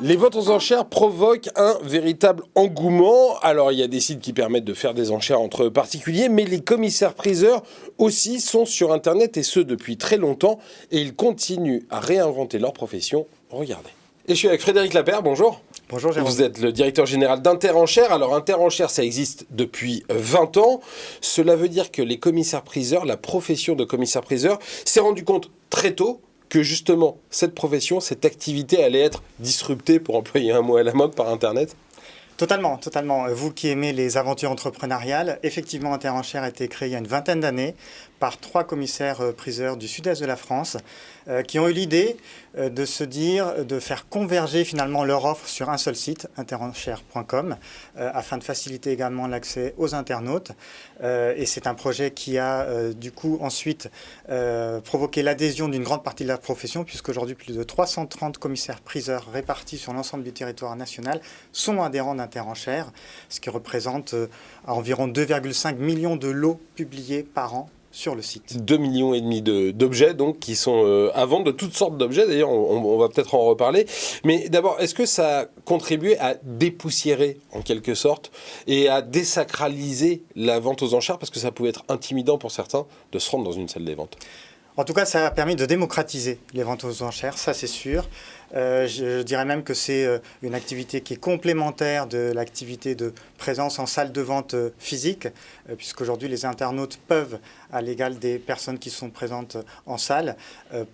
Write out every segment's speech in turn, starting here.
Les ventes aux enchères provoquent un véritable engouement. Alors, il y a des sites qui permettent de faire des enchères entre particuliers, mais les commissaires-priseurs aussi sont sur Internet, et ce depuis très longtemps, et ils continuent à réinventer leur profession. Regardez. Et je suis avec Frédéric Lapeyre, bonjour. Bonjour Jérôme. Vous êtes le directeur général d'Interenchères. Alors Interenchères, ça existe depuis 20 ans. Cela veut dire que les commissaires-priseurs, la profession de commissaire-priseur, s'est rendu compte très tôt que justement cette profession, cette activité allait être disruptée, pour employer un mot à la mode, par Internet. Totalement. Vous qui aimez les aventures entrepreneuriales, effectivement, Interenchères a été créé il y a une vingtaine d'années par 3 commissaires-priseurs du sud-est de la France qui ont eu l'idée de se dire, de faire converger finalement leur offre sur un seul site, interenchères.com, afin de faciliter également l'accès aux internautes. Et c'est un projet qui a du coup ensuite provoqué l'adhésion d'une grande partie de la profession, puisqu'aujourd'hui plus de 330 commissaires-priseurs répartis sur l'ensemble du territoire national sont adhérents d'Interenchères, ce qui représente environ 2,5 millions de lots publiés par an sur le site. 2,5 millions d'objets donc qui sont à vendre, de toutes sortes d'objets. D'ailleurs, on va peut-être en reparler. Mais d'abord, est-ce que ça a contribué à dépoussiérer en quelque sorte et à désacraliser la vente aux enchères, parce que ça pouvait être intimidant pour certains de se rendre dans une salle des ventes? En tout cas, ça a permis de démocratiser les ventes aux enchères, ça c'est sûr. Je dirais même que c'est une activité qui est complémentaire de l'activité de présence en salle de vente physique, puisqu'aujourd'hui les internautes peuvent, à l'égal des personnes qui sont présentes en salle,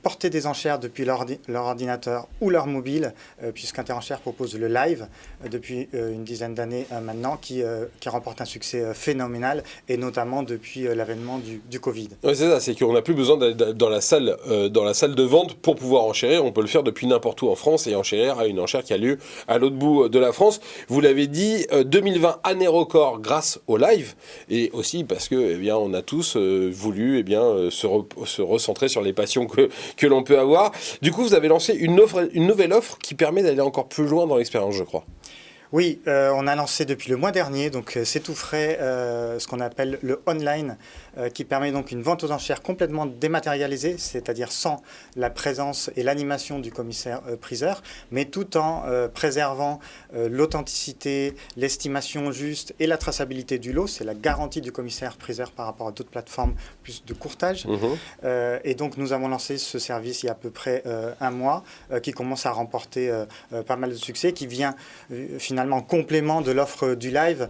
porter des enchères depuis leur ordinateur ou leur mobile, puisqu'Interenchères propose le live depuis une dizaine d'années maintenant, qui remporte un succès phénoménal, et notamment depuis l'avènement du Covid. Oui, c'est ça, c'est qu'on n'a plus besoin d'aller dans la salle de vente pour pouvoir enchérir. On peut le faire depuis n'importe où en France et enchérir à une enchère qui a lieu à l'autre bout de la France. Vous l'avez dit, 2020 année record grâce au live, et aussi parce que on a tous voulu se recentrer sur les passions que l'on peut avoir. Du coup, vous avez lancé une nouvelle offre qui permet d'aller encore plus loin dans l'expérience, je crois. Oui, on a lancé depuis le mois dernier, donc c'est tout frais, ce qu'on appelle le online, qui permet donc une vente aux enchères complètement dématérialisée, c'est-à-dire sans la présence et l'animation du commissaire-priseur, mais tout en préservant l'authenticité, l'estimation juste et la traçabilité du lot. C'est la garantie du commissaire-priseur par rapport à d'autres plateformes plus de courtage. Et donc nous avons lancé ce service il y a à peu près un mois, qui commence à remporter pas mal de succès, qui vient finalement en complément de l'offre du live.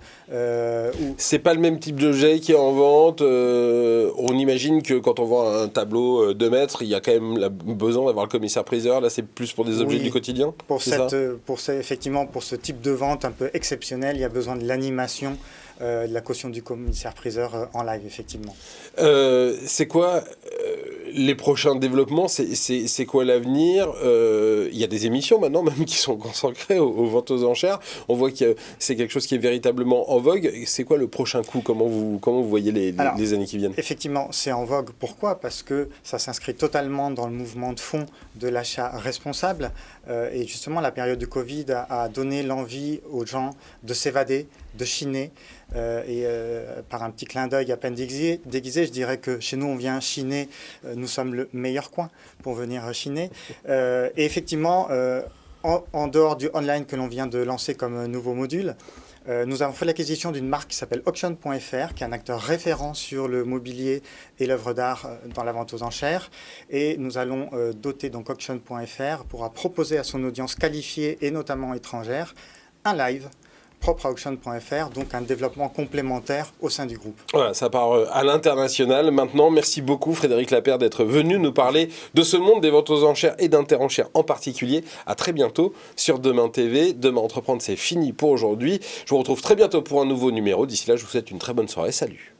C'est pas le même type d'objet qui est en vente. On imagine que quand on voit un tableau 2 mètres, il y a quand même besoin d'avoir le commissaire-priseur. Là, c'est plus pour des objets du quotidien. Effectivement, pour ce type de vente un peu exceptionnel, il y a besoin de l'animation, de la caution du commissaire-priseur en live, effectivement. C'est quoi les prochains développements? C'est quoi l'avenir? Il y a des émissions maintenant même qui sont consacrées aux ventes aux enchères. On voit que c'est quelque chose qui est véritablement en vogue. C'est quoi le prochain coup? Comment vous voyez les années qui viennent? Effectivement, c'est en vogue. Pourquoi? Parce que ça s'inscrit totalement dans le mouvement de fond de l'achat responsable. Et justement, la période du Covid a donné l'envie aux gens de s'évader, de chiner. Par un petit clin d'œil à peine déguisé, je dirais que chez nous, on vient chiner. Nous sommes le meilleur coin pour venir chiner. Et effectivement, en dehors du online que l'on vient de lancer comme nouveau module, nous avons fait l'acquisition d'une marque qui s'appelle Auction.fr, qui est un acteur référent sur le mobilier et l'œuvre d'art dans la vente aux enchères. Et nous allons doter donc Auction.fr pour proposer à son audience qualifiée et notamment étrangère un live propre à Auction.fr, donc un développement complémentaire au sein du groupe. Voilà, ça part à l'international. Maintenant, merci beaucoup Frédéric Lapeyre d'être venu nous parler de ce monde des ventes aux enchères et d'Interenchères en particulier. À très bientôt sur Demain TV. Demain Entreprendre, c'est fini pour aujourd'hui. Je vous retrouve très bientôt pour un nouveau numéro. D'ici là, je vous souhaite une très bonne soirée. Salut.